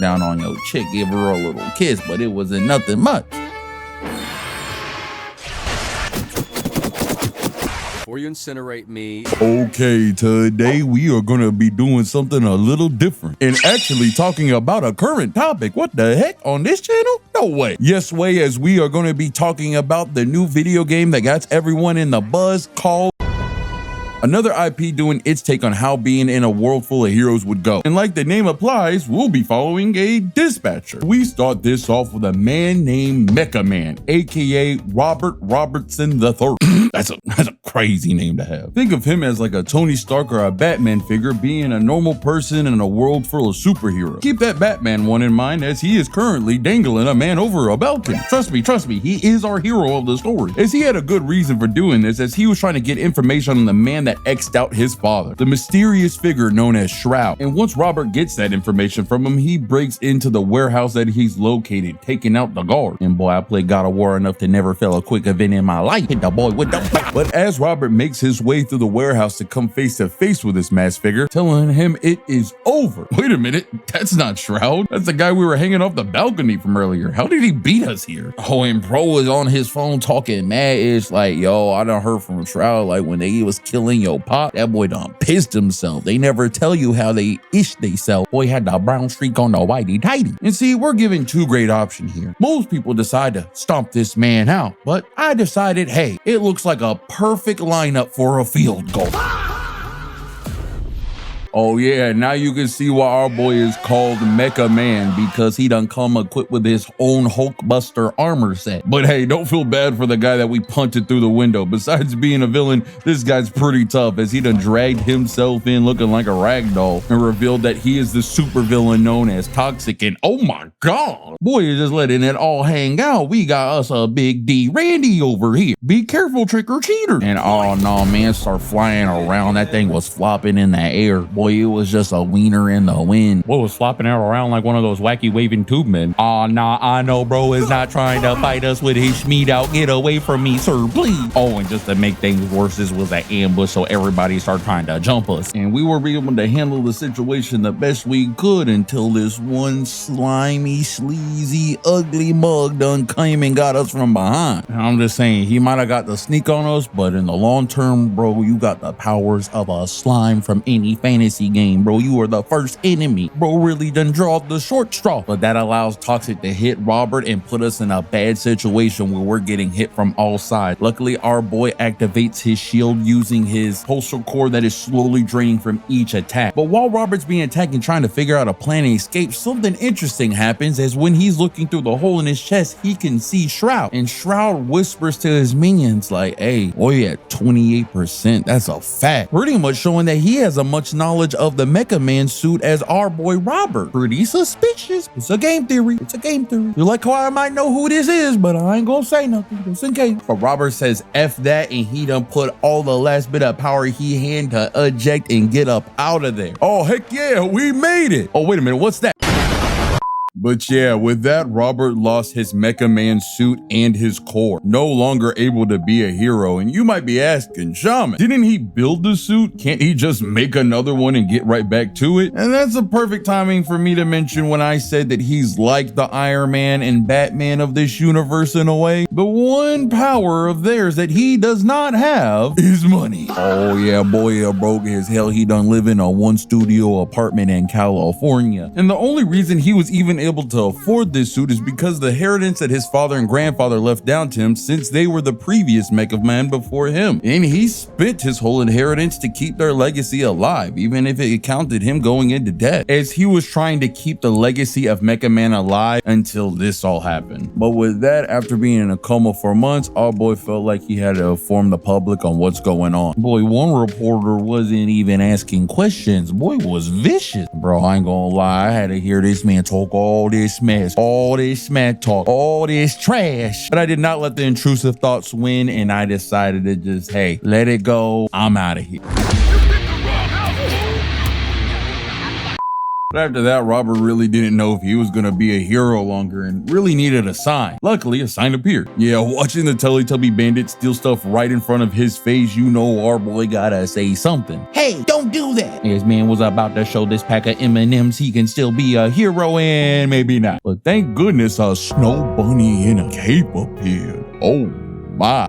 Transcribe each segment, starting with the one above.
down on your chick, give her a little kiss, but it wasn't nothing much. Before you incinerate me. Okay, today we are gonna be doing something a little different and actually talking about a current topic. What the heck, on this channel? No way. Yes way, as we are gonna be talking about the new video game that got everyone in the buzz called another IP doing its take on how being in a world full of heroes would go. And like the name applies, we'll be following a dispatcher. We start this off with a man named Mecha Man, aka Robert Robertson III. That's a crazy name to have. Think of him as like a Tony Stark or a Batman figure, being a normal person in a world full of superheroes. Keep that Batman one in mind, as he is currently dangling a man over a balcony. Trust me, he is our hero of the story, as he had a good reason for doing this, as he was trying to get information on the man that X'd out his father, the mysterious figure known as Shroud. And once Robert gets that information from him, he breaks into the warehouse that he's located, taking out the guard. And boy, I played God of War enough to never fail a quick event in my life. Hit the boy with the bat. But as Robert makes his way through the warehouse to come face to face with this masked figure, telling him it is over. Wait a minute, that's not Shroud. That's the guy we were hanging off the balcony from earlier. How did he beat us here? Oh, and bro was on his phone talking mad-ish like, yo, I done heard from Shroud, like when they was killing your pop, that boy done pissed himself. They never tell you how they sell. Boy had the brown streak on the whitey tighty. And see, we're given two great options here. Most people decide to stomp this man out, but I decided, hey, it looks like a perfect lineup for a field goal. Oh yeah, now you can see why our boy is called Mecha Man, because he done come equipped with his own Hulkbuster armor set. But hey, don't feel bad for the guy that we punted through the window. Besides being a villain, this guy's pretty tough, as he done dragged himself in looking like a ragdoll and revealed that he is the super villain known as Toxic. And oh my god, boy, you're just letting it all hang out. We got us a big D Randy over here. Be careful, trick or cheater. And oh no, man, start flying around. That thing was flopping in the air. Boy, it was just a wiener in the wind. Boy was flopping around like one of those wacky waving tube men. Oh, nah, I know bro is not trying to fight us with his schmeed out. Get away from me, sir, please. Oh, and just to make things worse, this was an ambush, so everybody started trying to jump us. And we were able to handle the situation the best we could until this one slimy, sleazy, ugly mug done came and got us from behind. And I'm just saying, he might have got the sneak on us, but in the long term, bro, you got the powers of a slime from any fantasy game, bro. You are the first enemy. Bro really done draw the short straw. But that allows Toxic to hit Robert and put us in a bad situation where we're getting hit from all sides. Luckily, our boy activates his shield using his postal core that is slowly draining from each attack. But while Robert's being attacked and trying to figure out a plan to escape, something interesting happens, as when he's looking through the hole in his chest, he can see Shroud. And Shroud whispers to his minions like, hey, boy at 28%, that's a fact. Pretty much showing that he has a much knowledge of the Mecha Man suit as our boy Robert. Pretty suspicious. It's a game theory. It's a game theory. You like how I might know who this is, but I ain't gonna say nothing just in case. But Robert says F that, and he done put all the last bit of power he had to eject and get up out of there. Oh, heck yeah, we made it. Oh, wait a minute, what's that? But yeah, with that, Robert lost his Mecha Man suit and his core, no longer able to be a hero. And you might be asking, Shaman, didn't he build the suit? Can't he just make another one and get right back to it? And that's a perfect timing for me to mention when I said that he's like the Iron Man and Batman of this universe in a way. The one power of theirs that he does not have is money. Oh yeah, boy, broke as hell. He done live in a one studio apartment in California. And the only reason he was even able to afford this suit is because the inheritance that his father and grandfather left down to him, since they were the previous Mecha Man before him. And he spent his whole inheritance to keep their legacy alive, even if it accounted him going into debt, as he was trying to keep the legacy of Mecha Man alive until this all happened. But with that, after being in a coma for months, our boy felt like he had to inform the public on what's going on. Boy, one reporter wasn't even asking questions. Boy was vicious. Bro, I ain't gonna lie, I had to hear this man talk all this mess, all this smack talk, all this trash. But I did not let the intrusive thoughts win, and I decided to just, hey, let it go. I'm out of here. But after that, Robert really didn't know if he was gonna be a hero longer and really needed a sign. Luckily, a sign appeared. Yeah, watching the Teletubby bandit steal stuff right in front of his face, you know our boy gotta say something. Hey, don't do that. This man was about to show this pack of M&Ms he can still be a hero and maybe not. But thank goodness a snow bunny in a cape appeared. Oh my.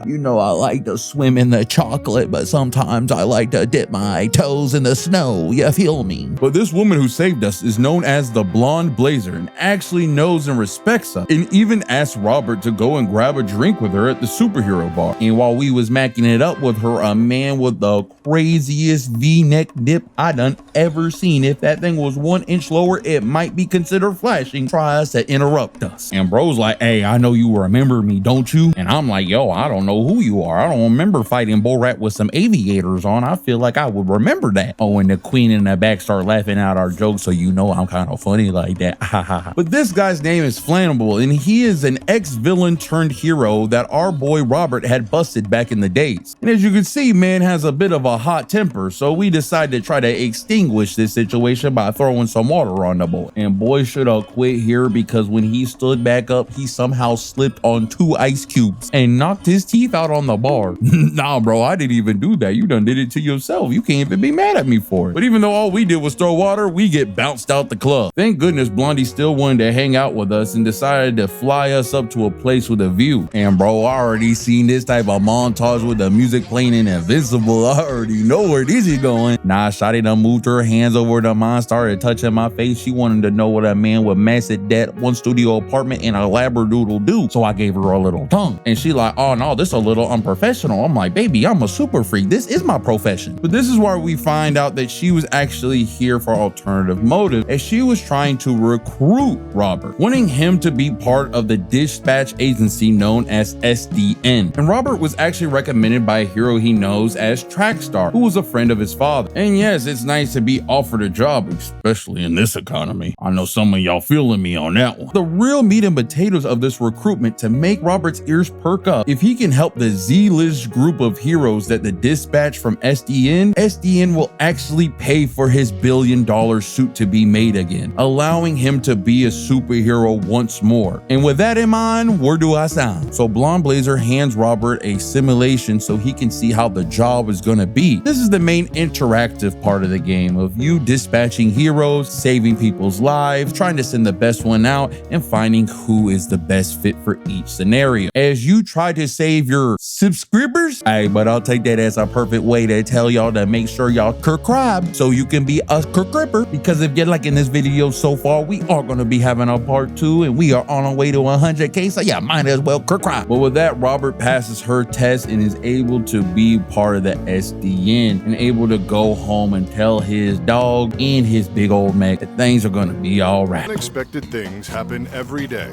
You know I like to swim in the chocolate, but sometimes I like to dip my toes in the snow, you feel me? But this woman who saved us is known as the Blonde Blazer and actually knows and respects us, and even asked Robert to go and grab a drink with her at the superhero bar. And while we was macking it up with her, a man with the craziest V-neck dip I done ever seen. If that thing was 1 inch lower, it might be considered flashing. Tries to interrupt us. And bro's like, hey, I know you remember me, don't you? And I'm like, yo, I don't know who you are. I don't remember fighting Borat with some aviators on. I feel like I would remember that. Oh, and the queen in the back start laughing out our jokes, so you know I'm kind of funny like that. But this guy's name is Flammable, and he is an ex-villain turned hero that our boy Robert had busted back in the days. And as you can see, man has a bit of a hot temper, so we decided to try to extinguish this situation by throwing some water on the boy. And boy should have quit here, because when he stood back up, he somehow slipped on 2 ice cubes and knocked his teeth out on the bar. Nah, bro, I didn't even do that. You done did it to yourself. You can't even be mad at me for it. But even though all we did was throw water, we get bounced out the club. Thank goodness Blondie still wanted to hang out with us and decided to fly us up to a place with a view. And bro, I already seen this type of montage with the music playing in Invincible. I already know where this is going. Nah, Shotty done moved her hands over to mine, started touching my face. She wanted to know what a man with massive debt, 1 studio apartment, and a labradoodle do. So I gave her a little tongue. And she like, oh no, this a little unprofessional. I'm like, baby, I'm a super freak. This is my profession. But this is where we find out that she was actually here for alternative motive, as she was trying to recruit Robert, wanting him to be part of the dispatch agency known as SDN. And Robert was actually recommended by a hero he knows as Trackstar, who was a friend of his father. And yes, it's nice to be offered a job, especially in this economy. I know some of y'all feeling me on that one. The real meat and potatoes of this recruitment to make Robert's ears perk up, if he can help the Z-list group of heroes that the dispatch from SDN will actually pay for his $1 billion suit to be made again, allowing him to be a superhero once more. And with that in mind, where do I sound? So Blonde Blazer hands Robert a simulation so he can see how the job is gonna be. This is the main interactive part of the game, of you dispatching heroes, saving people's lives, trying to send the best one out, and finding who is the best fit for each scenario. As you try to save your subscribers, hey, but I'll take that as a perfect way to tell y'all to make sure y'all subscribe so you can be a subscriber, because if you're liking this video so far, we are going to be having a part 2 and we are on our way to 100K, so yeah, might as well subscribe. But with that, Robert passes her test and is able to be part of the SDN and able to go home and tell his dog and his big old Mac that things are going to be all right. Unexpected things happen every day.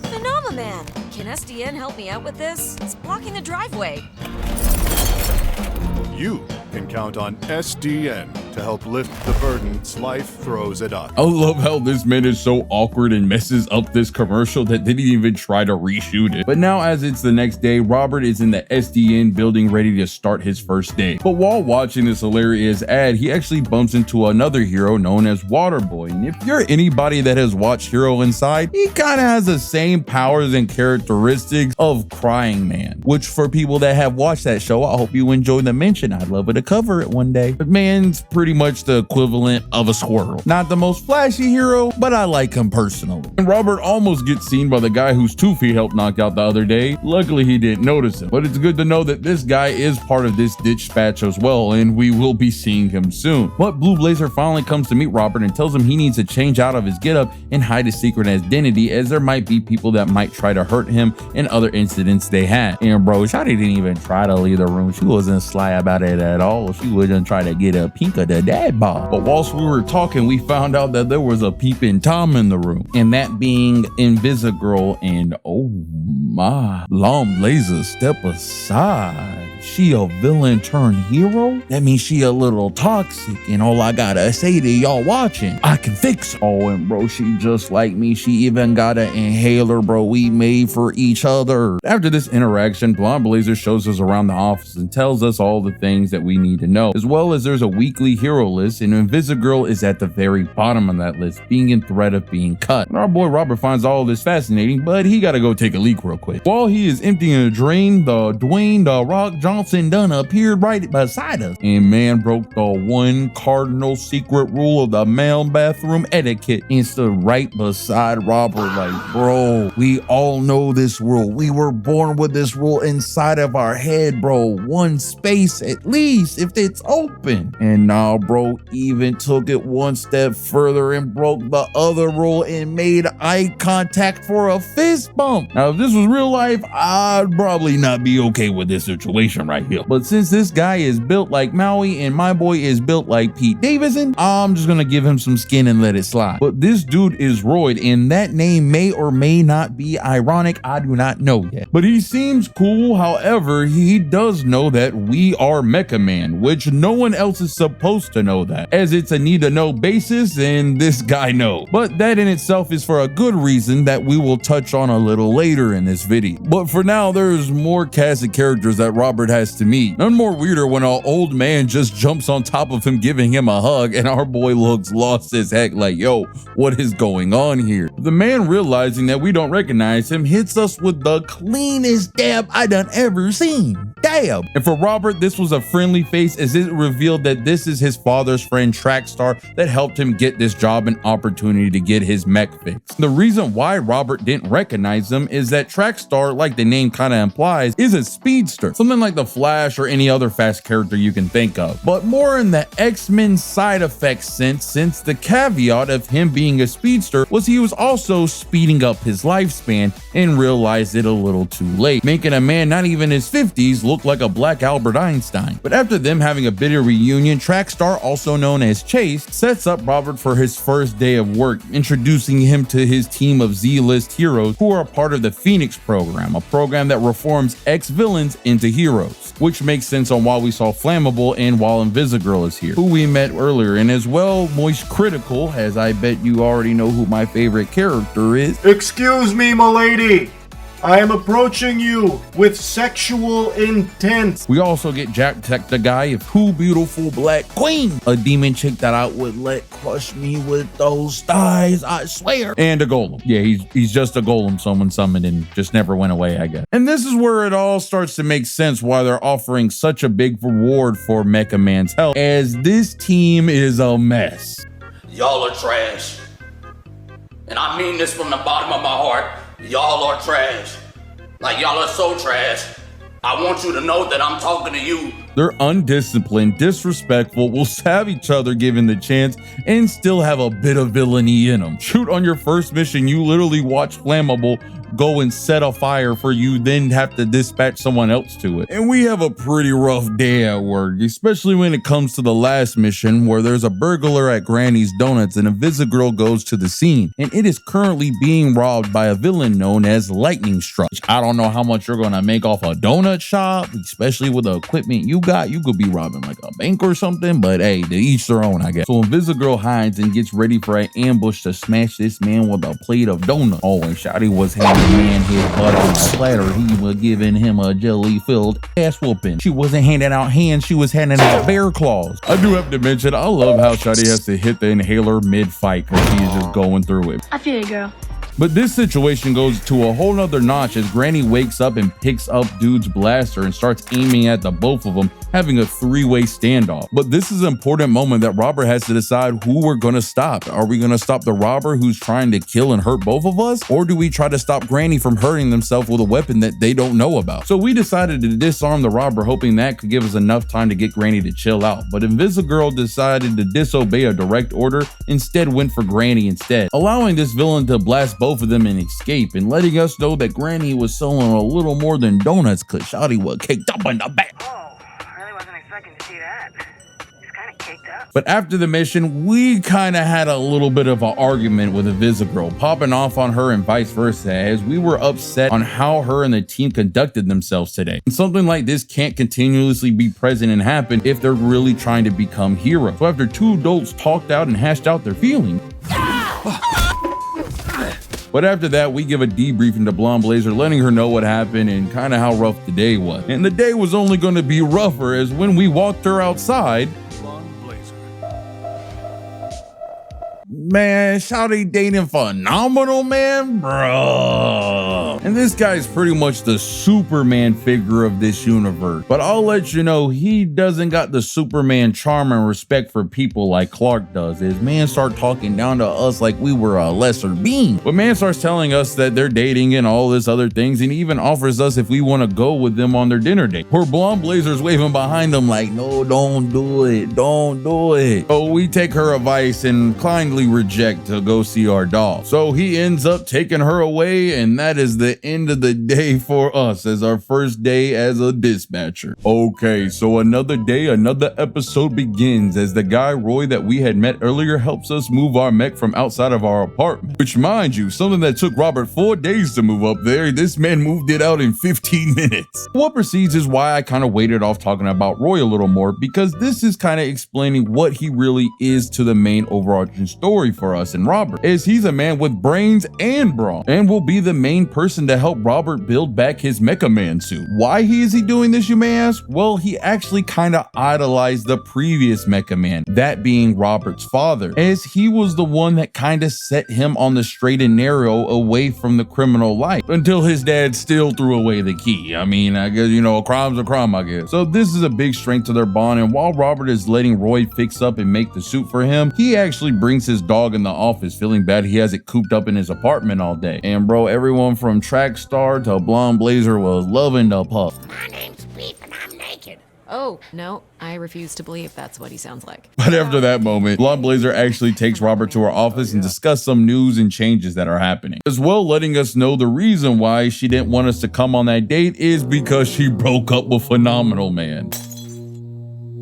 Phenomenon! Can SDN help me out with this? It's blocking the driveway. You can count on SDN to help lift the burdens life throws at us. I love how this man is so awkward and messes up this commercial that didn't even try to reshoot it. But now, as it's the next day, Robert is in the SDN building ready to start his first day. But while watching this hilarious ad, he actually bumps into another hero known as Waterboy. And if you're anybody that has watched Hero Inside, he kind of has the same powers and characteristics of Crying Man, which for people that have watched that show, I hope you enjoy the mention. I'd love to cover it one day. But man's pretty much the equivalent of a squirrel. Not the most flashy hero, but I like him personally. And Robert almost gets seen by the guy whose tooth he helped knock out the other day. Luckily, he didn't notice him. But it's good to know that this guy is part of this dispatch as well, and we will be seeing him soon. But Blue Blazer finally comes to meet Robert and tells him he needs to change out of his getup and hide his secret identity, as there might be people that might try to hurt him in other incidents they had. And bro, Shotty didn't even try to leave the room. She wasn't sly about it at all. She wouldn't try to get a peek of the dad bod. But whilst we were talking, we found out that there was a peeping Tom in the room, and that being Invisigirl. And oh my, Blonde Blazer, step aside. she a villain turned hero? That means she a little toxic, and all I gotta say to y'all watching, I can fix her. Oh, and bro, she just like me. She even got an inhaler, bro. We made for each other. After this interaction, Blonde Blazer shows us around the office and tells us all the things that we need to know, as well as there's a weekly hero list, and Invisigirl is at the very bottom of that list, being in threat of being cut. And our boy Robert finds all this fascinating, but he gotta go take a leak real quick. While he is emptying a drain, the Dwayne "The Rock" Johnson done appeared right beside us, and man broke the one cardinal secret rule of the male bathroom etiquette and stood right beside Robert like, bro, we all know this rule. We were born with this rule inside of our head, bro. One space at least if it's open. And now, bro, even took it one step further and broke the other rule and made eye contact for a fist bump. Now, if this was real life, I'd probably not be okay with this situation right here. But since this guy is built like Maui and my boy is built like Pete Davidson, I'm just gonna give him some skin and let it slide. But this dude is Royd, and that name may or may not be ironic. I do not know yet. But he seems cool. However, he does know that we are Mecha Man, which no one else is supposed to know that, as it's a need to know basis, and this guy knows. But that in itself is for a good reason that we will touch on a little later in this video. But for now, there's more cast of characters that Robert has to meet. None more weirder when an old man just jumps on top of him giving him a hug, and our boy looks lost as heck like, yo, what is going on here? The man, realizing that we don't recognize him, hits us with the cleanest dab I done ever seen. Dab. And for Robert, this was a friendly face, as it revealed that this is his father's friend Trackstar that helped him get this job and opportunity to get his mech fixed. The reason why Robert didn't recognize him is that Trackstar, like the name kind of implies, is a speedster, something like the Flash or any other fast character you can think of, but more in the X-Men side effect sense, since the caveat of him being a speedster was he was also speeding up his lifespan and realized it a little too late, making a man not even his 50s look like a black Albert Einstein. But after them having a bitter reunion, Trackstar, also known as Chase, sets up Robert for his first day of work, introducing him to his team of Z-list heroes who are a part of the Phoenix program, a program that reforms ex-villains into heroes, which makes sense on why we saw Flammable and while Invisigirl is here, who we met earlier, and as well Moist Critical, as I bet you already know who my favorite character is. Excuse me, m'lady. I am approaching you with sexual intent. We also get Jack Tech, the guy of Who Beautiful Black Queen, a demon chick that I would let crush me with those thighs, I swear. And a golem. Yeah, he's just a golem someone summoned and just never went away, I guess. And this is where it all starts to make sense why they're offering such a big reward for Mecha Man's help, as this team is a mess. Y'all are trash. And I mean this from the bottom of my heart. Y'all are trash. Like, y'all are so trash. I want you to know that I'm talking to you. They're undisciplined, disrespectful, will stab each other given the chance, and still have a bit of villainy in them. Shoot, on your first mission, you literally watch Flammable go and set a fire for you, then have to dispatch someone else to it. And we have a pretty rough day at work, especially when it comes to the last mission where there's a burglar at Granny's Donuts and Invisigirl goes to the scene, and it is currently being robbed by a villain known as Lightning Struck. I don't know how much you're gonna make off a donut shop, especially with the equipment you got. You could be robbing like a bank or something, but hey, to each their own, I guess. So Invisigirl hides and gets ready for an ambush to smash this man with a plate of donuts. Oh, and Shotty was handing the man his butt on a platter. He was giving him a jelly-filled ass whooping. She wasn't handing out hands, she was handing out bear claws. I do have to mention, I love how Shotty has to hit the inhaler mid-fight because she is just going through it. I feel you, girl. But this situation goes to a whole nother notch as Granny wakes up and picks up Dude's blaster and starts aiming at the both of them, having a three-way standoff. But this is an important moment that Robert has to decide who we're gonna stop. Are we gonna stop the robber who's trying to kill and hurt both of us? Or do we try to stop Granny from hurting themselves with a weapon that they don't know about? So we decided to disarm the robber, hoping that could give us enough time to get Granny to chill out. But Invisigirl decided to disobey a direct order, instead went for Granny instead, allowing this villain to blast both of them and escape, and letting us know that Granny was selling a little more than donuts because Shotty was caked up in the back. Oh, I really wasn't expecting to see that. It's kind of caked up. But after the mission, we kind of had a little bit of an argument with Invisigirl, popping off on her and vice versa, as we were upset on how her and the team conducted themselves today. And something like this can't continuously be present and happen if they're really trying to become heroes. So after two adults talked out and hashed out their feelings, but after that, we give a debriefing to Blonde Blazer, letting her know what happened and kind of how rough the day was. And the day was only going to be rougher, as when we walked her outside, Blonde Blazer. man, shawty dating phenomenal, man, bruh. And this guy's pretty much the Superman figure of this universe. But I'll let you know, he doesn't got the Superman charm and respect for people like Clark does. As man start talking down to us like we were a lesser being. But man starts telling us that they're dating and all this other things, and even offers us if we want to go with them on their dinner date. Poor Blonde Blazer's waving behind them like, no, don't do it, don't do it. So we take her advice and kindly reject to go see our dog. So he ends up taking her away, and that is the end of the day for us as our first day as a dispatcher. Okay, so another day, another episode begins as the guy Roy that we had met earlier helps us move our mech from outside of our apartment, which, mind you, something that took Robert 4 days to move up there, this man moved it out in 15 minutes. What proceeds is why I kind of waited off talking about Roy a little more, because this is kind of explaining what he really is to the main overarching story for us and Robert, as he's a man with brains and brawn, and will be the main person to help Robert build back his Mecha Man suit. Why is he doing this, you may ask? Well, he actually kind of idolized the previous Mecha Man, that being Robert's father, as he was the one that kind of set him on the straight and narrow away from the criminal life, until his dad still threw away the key. I mean, I guess, you know, a crime's a crime, I guess. So this is a big strength to their bond, and while Robert is letting Roy fix up and make the suit for him, he actually brings his dog in the office, feeling bad he has it cooped up in his apartment all day. And bro, everyone from Trackstar to Blonde Blazer was loving the pup. My name's Beef and I'm naked. Oh, no, I refuse to believe that's what he sounds like. But after that moment, Blonde Blazer actually takes Robert to her office and discuss some news and changes that are happening, as well letting us know the reason why she didn't want us to come on that date is because she broke up with Phenomenal Man.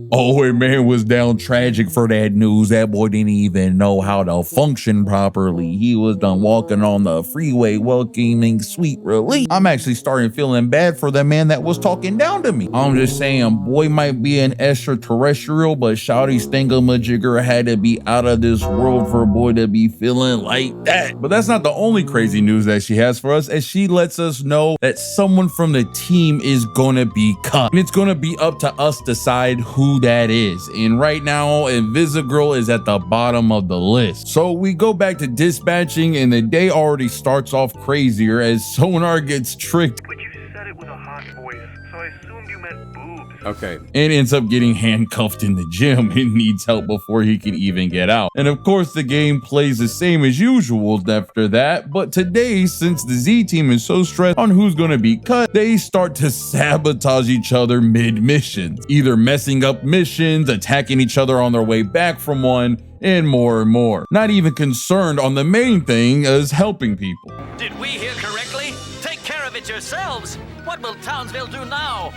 Oh, and man was down tragic for that news. That boy didn't even know how to function properly. He was done walking on the freeway welcoming sweet relief. I'm actually starting feeling bad for the man that was talking down to me. I'm just saying, boy might be an extraterrestrial, but shawty's thingamajigger had to be out of this world for a boy to be feeling like that. But that's not the only crazy news that she has for us, as she lets us know that someone from the team is gonna be cut. And it's gonna be up to us to decide who that is. And right now, Invisigirl is at the bottom of the list. So we go back to dispatching, and the day already starts off crazier as Sonar gets tricked. But you said it with a hot voice, so I assumed you meant boobs. Okay. And ends up getting handcuffed in the gym and needs help before he can even get out. And of course, the game plays the same as usual after that. But today, since the Z team is so stressed on who's going to be cut, they start to sabotage each other mid-missions, either messing up missions, attacking each other on their way back from one, and more. Not even concerned on the main thing as helping people. Did we hear correctly? Take care of it yourselves. What will Townsville do now?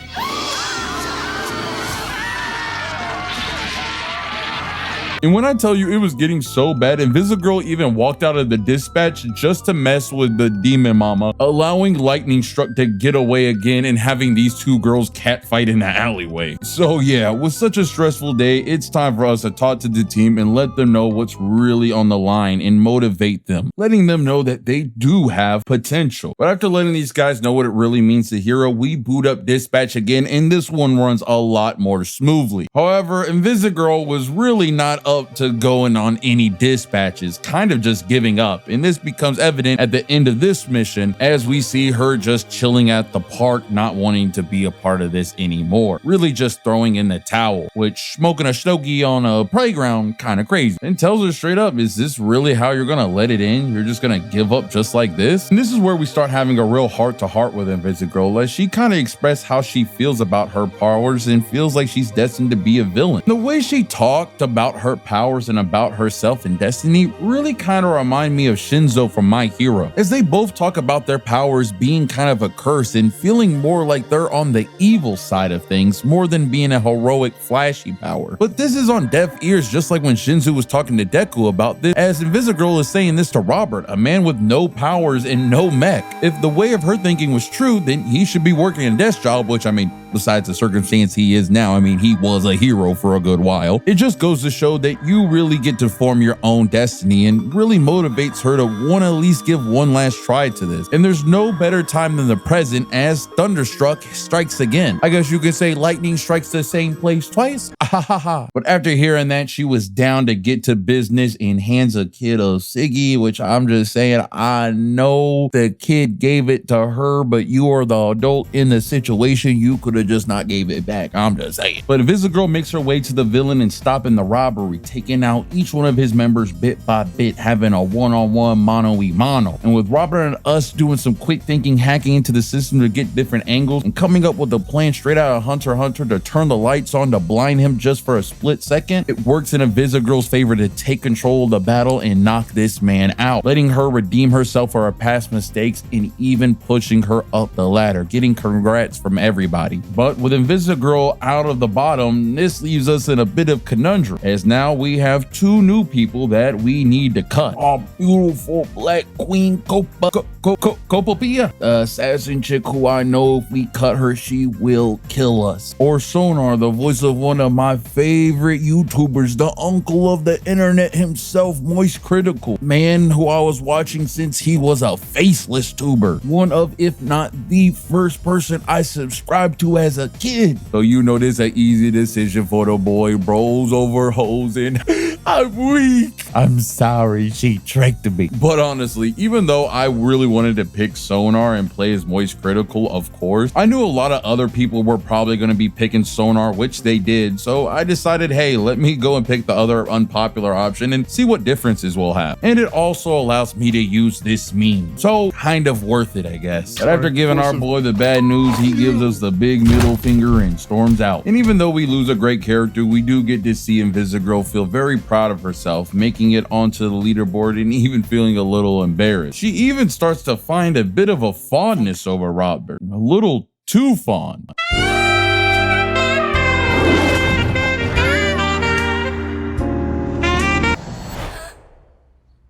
And when I tell you it was getting so bad, Invisigirl even walked out of the dispatch just to mess with the demon mama, allowing Lightning Struck to get away again and having these two girls catfight in the alleyway. So yeah, with such a stressful day, it's time for us to talk to the team and let them know what's really on the line and motivate them, letting them know that they do have potential. But after letting these guys know what it really means to hero, we boot up dispatch again, and this one runs a lot more smoothly. However, Invisigirl was really not up to going on any dispatches, kind of just giving up, and this becomes evident at the end of this mission as we see her just chilling at the park, not wanting to be a part of this anymore, really just throwing in the towel, which smoking a stogie on a playground kind of crazy, and tells her straight up, is this really how you're gonna let it in? You're just gonna give up just like this? And this is where we start having a real heart-to-heart with Invisigirl, as she kind of expressed how she feels about her powers and feels like she's destined to be a villain. The way she talked about her powers and about herself and destiny really kind of remind me of Shinzo from My Hero, as they both talk about their powers being kind of a curse and feeling more like they're on the evil side of things more than being a heroic, flashy power. But this is on deaf ears, just like when Shinzo was talking to Deku about this, as Invisigirl is saying this to Robert, a man with no powers and no mech. If the way of her thinking was true, then he should be working a desk job, which, I mean, besides the circumstance he is now, I mean, he was a hero for a good while. It just goes to show that you really get to form your own destiny, and really motivates her to want to at least give one last try to this. And there's no better time than the present, as Thunderstruck strikes again. I guess you could say lightning strikes the same place twice. But after hearing that, she was down to get to business and hands a kid a Siggy, which I'm just saying, I know the kid gave it to her, but you are the adult in the situation. You could have just not gave it back. I'm just saying. But Invisigirl makes her way to the villain and stopping the robbery, taking out each one of his members bit by bit, having a one-on-one mano-y-mano. And with Robert and us doing some quick thinking, hacking into the system to get different angles and coming up with a plan straight out of Hunter x Hunter to turn the lights on to blind him just for a split second, it works in Invisigirl's favor to take control of the battle and knock this man out, letting her redeem herself for her past mistakes and even pushing her up the ladder, getting congrats from everybody. But with Invisigirl out of the bottom, this leaves us in a bit of conundrum, as now we have two new people that we need to cut. Our beautiful Black Queen Copopia, the assassin chick who I know if we cut her, she will kill us. Or Sonar, the voice of one of my favorite YouTubers, the uncle of the internet himself, Moist Critical, man who I was watching since he was a faceless tuber. One of, if not the first person I subscribed to as a kid. So you know this an easy decision for the boy, bros over hoes, and I'm weak. I'm sorry, she tricked me. But honestly, even though I really wanted to pick Sonar and play as Moist Critical, of course, I knew a lot of other people were probably going to be picking Sonar, which they did. So I decided, hey, let me go and pick the other unpopular option and see what differences we'll have. And it also allows me to use this meme. So kind of worth it, I guess. But after giving our boy the bad news, he gives us the big middle finger and storms out. And even though we lose a great character, we do get to see Invisigirl feel very proud of herself, making it onto the leaderboard and even feeling a little embarrassed. She even starts to find a bit of a fondness over Robert, a little too fond.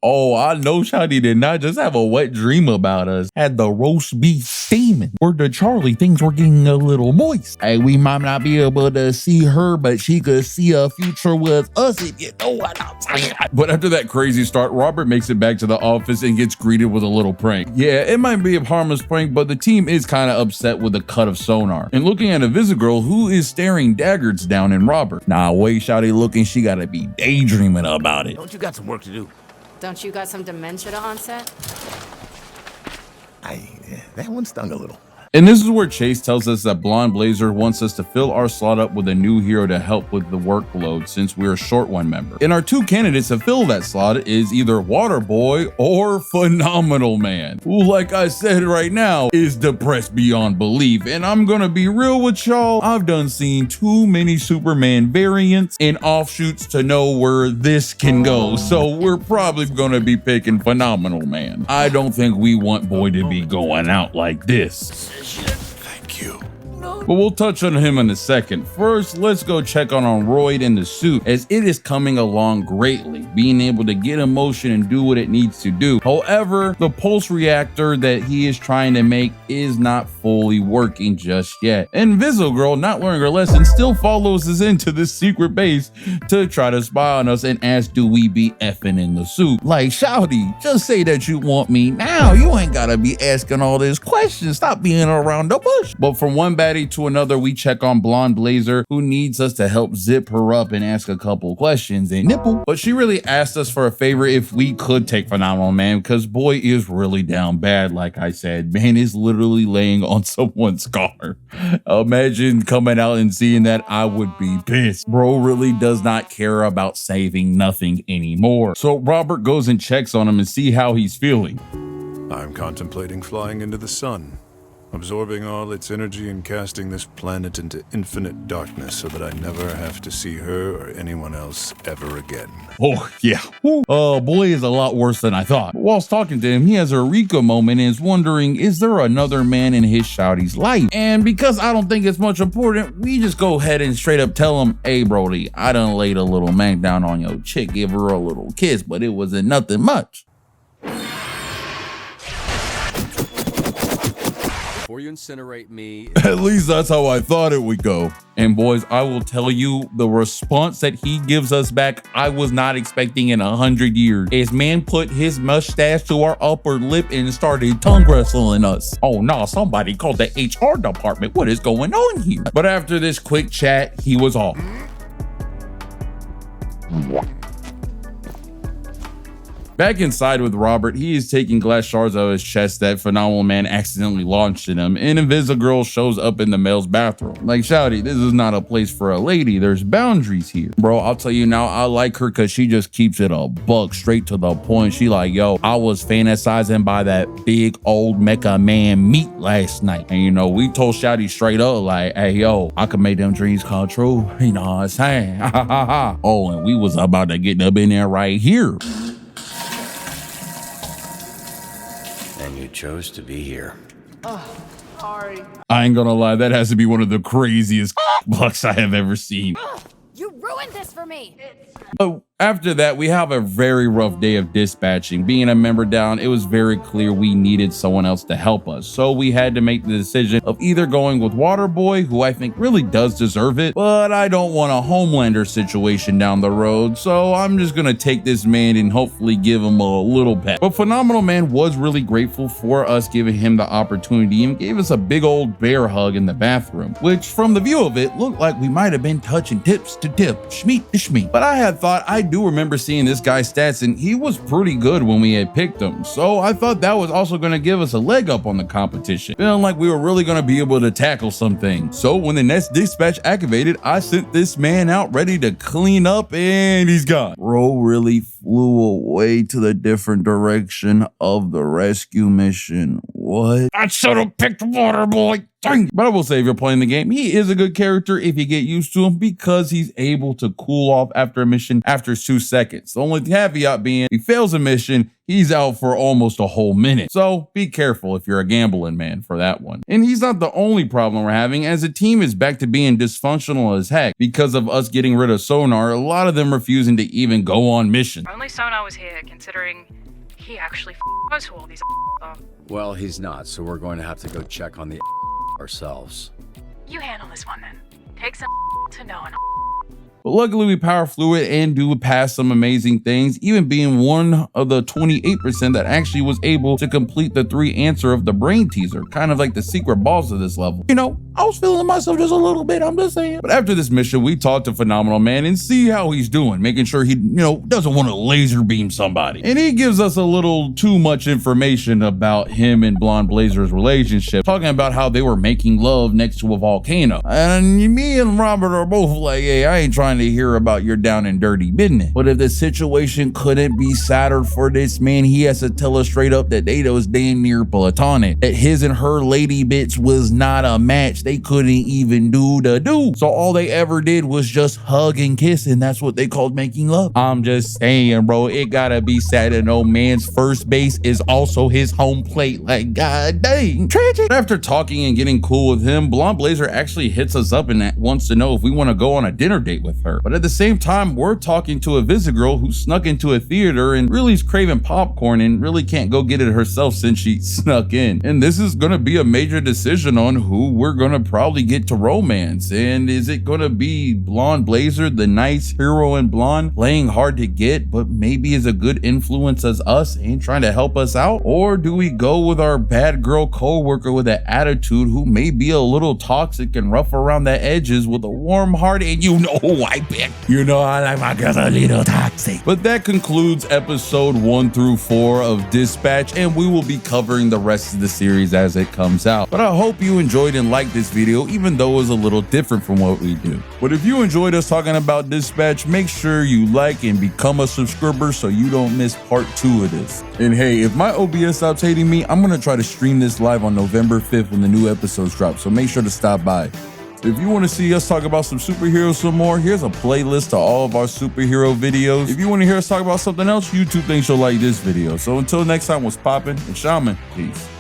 Oh, I know Shawty did not just have a wet dream about us. Had the roast beef steaming. Word to Charlie, things were getting a little moist. Hey, we might not be able to see her, but she could see a future with us, if you know what I'm saying. But after that crazy start, Robert makes it back to the office and gets greeted with a little prank. Yeah, it might be a harmless prank, but the team is kind of upset with the cut of Sonar. And looking at Invisigirl, who is staring daggers down in Robert. Nah, way Shawty looking, she gotta be daydreaming about it. Don't you got some work to do? Don't you got some dementia to onset? That one stung a little. And this is where Chase tells us that Blonde Blazer wants us to fill our slot up with a new hero to help with the workload since we're short one member. And our two candidates to fill that slot is either Water Boy or Phenomenal Man, who, like I said right now, is depressed beyond belief. And I'm gonna be real with y'all, I've done seen too many Superman variants and offshoots to know where this can go. So we're probably gonna be picking Phenomenal Man. I don't think we want Boy to be going out like this. Thank you. But we'll touch on him in a second. First, let's go check on Royd in the suit, as it is coming along greatly, being able to get in motion and do what it needs to do. However, the pulse reactor that he is trying to make is not fully working just yet. And Invisigirl, not learning her lesson, still follows us into this secret base to try to spy on us and ask, do we be effing in the suit? Like, Shawty, just say that you want me now. You ain't gotta be asking all these questions. Stop being around the bush. But from one baddie to another, we check on Blonde Blazer, who needs us to help zip her up and ask a couple questions and nipple. But she really asked us for a favor if we could take Phenomenal Man, because boy is really down bad. Like I said, man is literally laying on someone's car. Imagine coming out and seeing that. I would be pissed. Bro really does not care about saving nothing anymore. So Robert goes and checks on him and see how he's feeling. I'm contemplating flying into the sun. absorbing all its energy and casting this planet into infinite darkness so that I never have to see her or anyone else ever again. Oh, yeah. Boy is a lot worse than I thought. But whilst talking to him, he has a Eureka moment and is wondering, is there another man in his shouty's life? And because I don't think it's much important, we just go ahead and straight up tell him, hey, Brody, I done laid a little man down on your chick, give her a little kiss, but it wasn't nothing much. Before you incinerate me, At least that's how I thought it would go. And boys, I will tell you, the response that he gives us back, I was not expecting in 100 years. His man put his mustache to our upper lip and started tongue wrestling us. Oh no, somebody called the HR department. What is going on here? But after this quick chat, he was off. Back inside with Robert, he is taking glass shards out of his chest that Phenomenal Man accidentally launched at him, and Invisigirl shows up in the male's bathroom. Like, shouty, this is not a place for a lady, there's boundaries here. Bro, I'll tell you now, I like her because she just keeps it a buck, straight to the point. She like, yo, I was fantasizing by that big old mecha man meat last night. And you know, we told Shouty straight up like, hey, yo, I could make them dreams come true. You know what I'm saying? Oh, and we was about to get up in there right here. And you chose to be here. Sorry. I ain't gonna lie, that has to be one of the craziest bucks I have ever seen. You ruined this for me. So after that, we have a very rough day of dispatching. Being a member down, it was very clear we needed someone else to help us. So we had to make the decision of either going with Waterboy, who I think really does deserve it, but I don't want a Homelander situation down the road. So I'm just gonna take this man and hopefully give him a little pet. But Phenomenal Man was really grateful for us giving him the opportunity and gave us a big old bear hug in the bathroom, which from the view of it looked like we might have been touching tips to tip, schmeat to schmeat. But I had thought, I do remember seeing this guy's stats and he was pretty good when we had picked him. So I thought that was also going to give us a leg up on the competition, feeling like we were really going to be able to tackle some things. So when the next dispatch activated, I sent this man out ready to clean up and he's gone. Bro really flew away to the different direction of the rescue mission. What? I should have picked Waterboy. Dang. But I will say, if you're playing the game, he is a good character if you get used to him because he's able to cool off after a mission after 2 seconds. The only caveat being, if he fails a mission, he's out for almost a whole minute. So be careful if you're a gambling man for that one. And he's not the only problem we're having, as the team is back to being dysfunctional as heck because of us getting rid of Sonar, a lot of them refusing to even go on missions. Only Sonar was here, considering he actually knows who all these are. well, he's not, so we're going to have to go check on the ourselves. You handle this one then. Take some to know an. But luckily we power flew it and do pass some amazing things, even being one of the 28% that actually was able to complete the 3 answer of the brain teaser, kind of like the secret boss of this level. You know, I was feeling myself just a little bit, I'm just saying. But after this mission, we talk to Phenomenal Man and see how he's doing, making sure he, doesn't want to laser beam somebody. And he gives us a little too much information about him and Blonde Blazer's relationship, talking about how they were making love next to a volcano. And me and Robert are both like, hey, I ain't trying to hear about your down and dirty business. But if the situation couldn't be sadder for this man, he has to tell us straight up that they was damn near platonic, that his and her lady bitch was not a match. They couldn't even do the do. So all they ever did was just hug and kiss, and that's what they called making love. I'm just saying, bro, it gotta be sad that no man's first base is also his home plate. Like, god dang, tragic. After talking and getting cool with him, Blonde Blazer actually hits us up and wants to know if we want to go on a dinner date with her. But at the same time, we're talking to a Invisigirl who snuck into a theater and really is craving popcorn and really can't go get it herself since she snuck in. And this is gonna be a major decision on who we're gonna probably get to romance. And is it gonna be Blonde Blazer, the nice hero in blonde, playing hard to get, but maybe is a good influence as us and trying to help us out? Or do we go with our bad girl co-worker with an attitude who may be a little toxic and rough around the edges with a warm heart, and you know who my bitch. You know I like my girls a little toxic. But that concludes episode 1 through 4 of Dispatch, and we will be covering the rest of the series as it comes out. But I hope you enjoyed and liked this video, even though it was a little different from what we do. But if you enjoyed us talking about Dispatch, make sure you like and become a subscriber so you don't miss part 2 of this. And hey, if my OBS stops hating me, I'm gonna try to stream this live on November 5th when the new episodes drop, so make sure to stop by. If you want to see us talk about some superheroes some more, here's a playlist to all of our superhero videos. If you want to hear us talk about something else, YouTube thinks you'll like this video. So until next time, what's poppin'? It's Shaman. Peace.